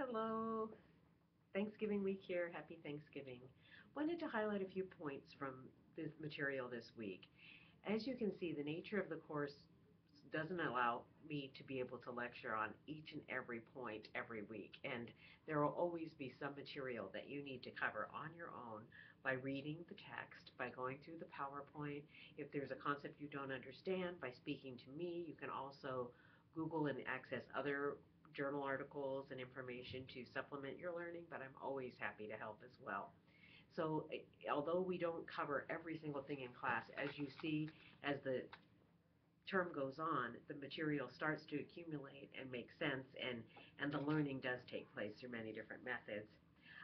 Hello. Thanksgiving week here. Happy Thanksgiving. Wanted to highlight a few points from this material this week. As you can see, the nature of the course doesn't allow me to be able to lecture on each and every point every week. And there will always be some material that you need to cover on your own by reading the text, by going through the PowerPoint. If there's a concept you don't understand, by speaking to me. You can also Google and access other journal articles and information to supplement your learning, but I'm always happy to help as well. So although we don't cover every single thing in class, as you see, as the term goes on, the material starts to accumulate and make sense, and the learning does take place through many different methods.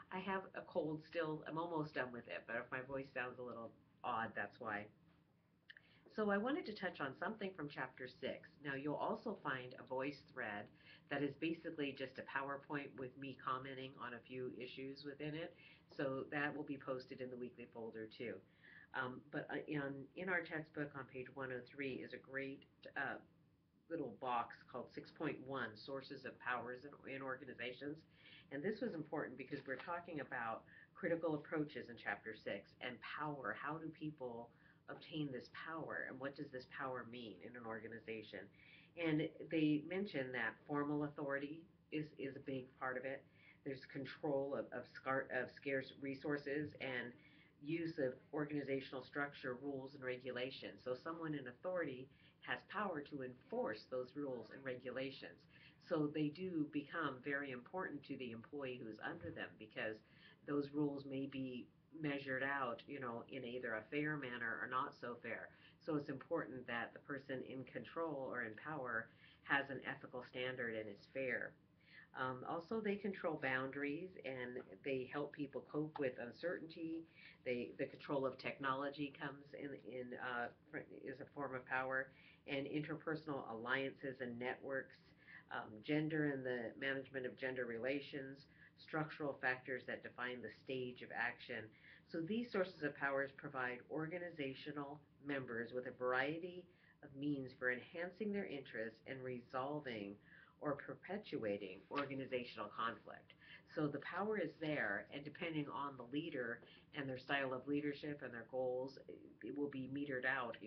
I have a cold still. I'm almost done with it, but if my voice sounds a little odd, that's why. So I wanted to touch on something from Chapter 6. Now you'll also find a voice thread that is basically just a PowerPoint with me commenting on a few issues within it. So that will be posted in the weekly folder too. But in our textbook on page 103 is a great little box called 6.1, Sources of Powers in Organizations. And this was important because we're talking about critical approaches in Chapter 6 and power. How do people obtain this power, and what does this power mean in an organization? And they mention that formal authority is a big part of it. There's control of scarce resources and use of organizational structure, rules, and regulations. So someone in authority has power to enforce those rules and regulations. So they do become very important to the employee who's under them because those rules may be measured out, in either a fair manner or not so fair. So it's important that the person in control or in power has an ethical standard and is fair. Also, they control boundaries and they help people cope with uncertainty. The control of technology comes is a form of power, and interpersonal alliances and networks, gender and the management of gender relations, structural factors that define the stage of action. So these sources of powers provide organizational members with a variety of means for enhancing their interests and resolving or perpetuating organizational conflict. So the power is there, and depending on the leader and their style of leadership and their goals, it will be metered out,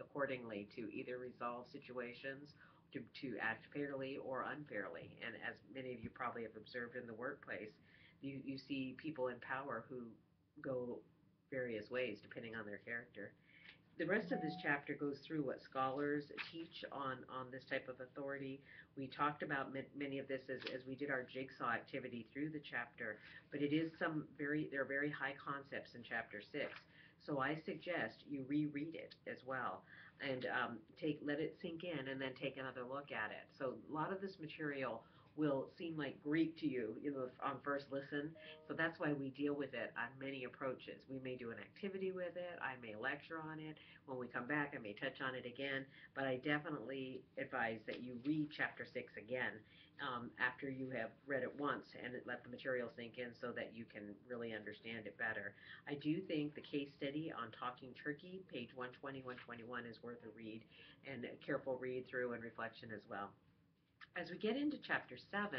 accordingly to either resolve situations, to act fairly or unfairly. And as many of you probably have observed in the workplace, you see people in power who go various ways depending on their character. The rest of this chapter goes through what scholars teach on this type of authority. We talked about many of this as we did our jigsaw activity through the chapter, but there are very high concepts in chapter 6. So I suggest you reread it as well and let it sink in and then take another look at it. So a lot of this material will seem like Greek to you, on first listen. So that's why we deal with it on many approaches. We may do an activity with it. I may lecture on it. When we come back, I may touch on it again. But I definitely advise that you read Chapter 6 again after you have read it once and let the material sink in so that you can really understand it better. I do think the case study on talking turkey, page 120, 121, is worth a read and a careful read through and reflection as well. As we get into Chapter 7,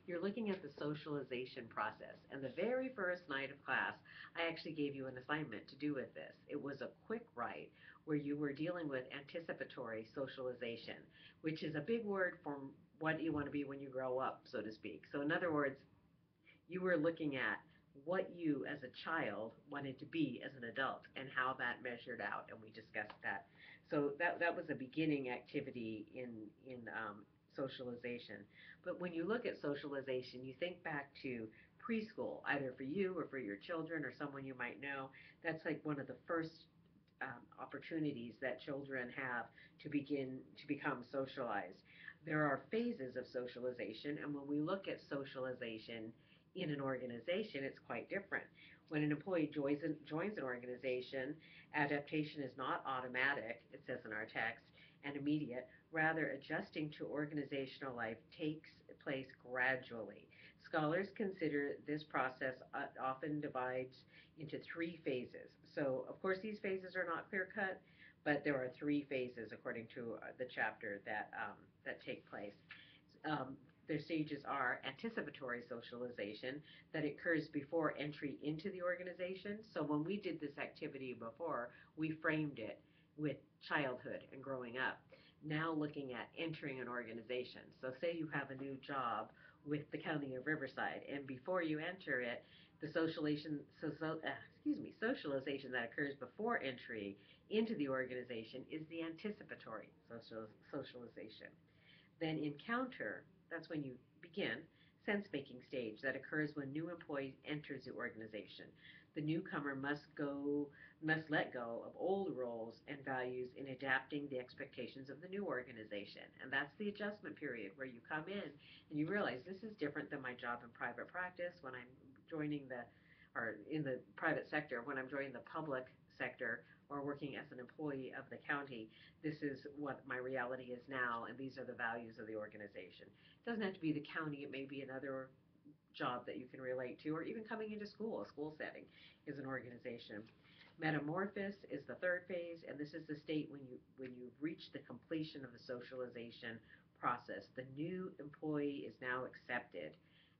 you're looking at the socialization process. And the very first night of class, I actually gave you an assignment to do with this. It was a quick write where you were dealing with anticipatory socialization, which is a big word for what you want to be when you grow up, so to speak. So in other words, you were looking at what you as a child wanted to be as an adult and how that measured out, and we discussed that. So that was a beginning activity in socialization. But when you look at socialization, you think back to preschool, either for you or for your children or someone you might know. That's like one of the first opportunities that children have to begin to become socialized. There are phases of socialization, and when we look at socialization in an organization, it's quite different. When an employee joins an organization, adaptation is not automatic, it says in our text, and immediate. Rather, adjusting to organizational life takes place gradually. Scholars consider this process often divides into 3 phases. So, of course, these phases are not clear-cut, but there are 3 phases according to the chapter that take place. Their stages are anticipatory socialization that occurs before entry into the organization. So when we did this activity before, we framed it with childhood and growing up. Now looking at entering an organization. So say you have a new job with the County of Riverside, and before you enter it, the socialization that occurs before entry into the organization is the anticipatory socialization. Then encounter, that's when you begin, sense-making stage that occurs when new employee enters the organization. The newcomer must let go of old roles and values in adapting the expectations of the new organization. And that's the adjustment period where you come in and you realize this is different than my job in private practice when I'm joining or in the private sector, when I'm joining the public sector or working as an employee of the county. This is what my reality is now, and these are the values of the organization. It doesn't have to be the county, it may be another job that you can relate to, or even coming into school. A school setting is an organization. Metamorphosis is the third phase, and this is the state when you reach the completion of the socialization process. The new employee is now accepted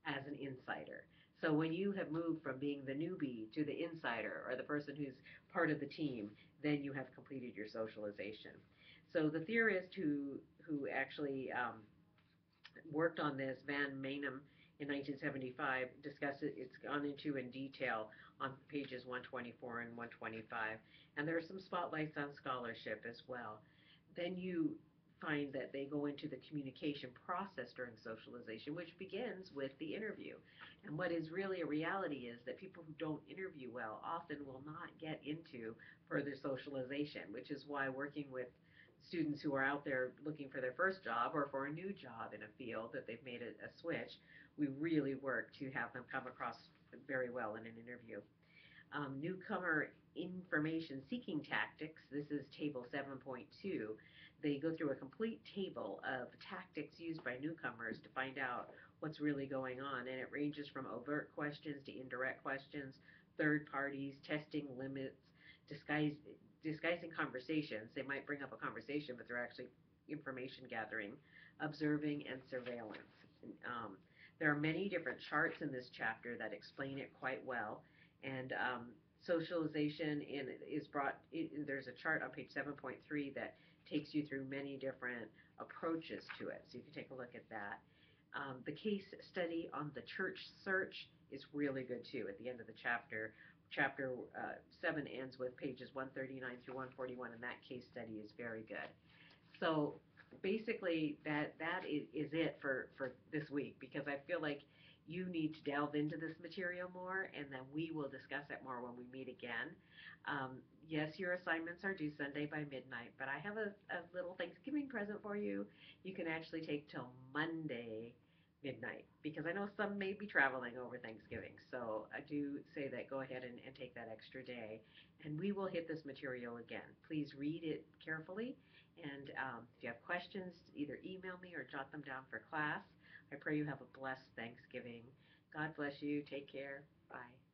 as an insider. So when you have moved from being the newbie to the insider, or the person who's part of the team, then you have completed your socialization. So the theorist who actually worked on this, Van Manem, in 1975, discussed it. It's gone into in detail on pages 124 and 125. And there are some spotlights on scholarship as well. Then you find that they go into the communication process during socialization, which begins with the interview. And what is really a reality is that people who don't interview well often will not get into further socialization, which is why working with students who are out there looking for their first job or for a new job in a field that they've made a switch, we really work to have them come across very well in an interview. Newcomer information seeking tactics, this is table 7.2. They go through a complete table of tactics used by newcomers to find out what's really going on, and it ranges from overt questions to indirect questions, third parties, testing limits, disguising conversations. They might bring up a conversation, but they're actually information gathering, observing, and surveillance. There are many different charts in this chapter that explain it quite well, and socialization is brought. There's a chart on page 7.3 that takes you through many different approaches to it, so you can take a look at that. The case study on the church search is really good too at the end of the chapter. Chapter 7 ends with pages 139 through 141, and that case study is very good. So basically, that is it for this week, because I feel like you need to delve into this material more, and then we will discuss it more when we meet again. Yes, your assignments are due Sunday by midnight, but I have a little Thanksgiving present for you. You can actually take till Monday midnight, because I know some may be traveling over Thanksgiving. So I do say that go ahead and take that extra day, and we will hit this material again. Please read it carefully, and if you have questions, either email me or jot them down for class. I pray you have a blessed Thanksgiving. God bless you. Take care. Bye.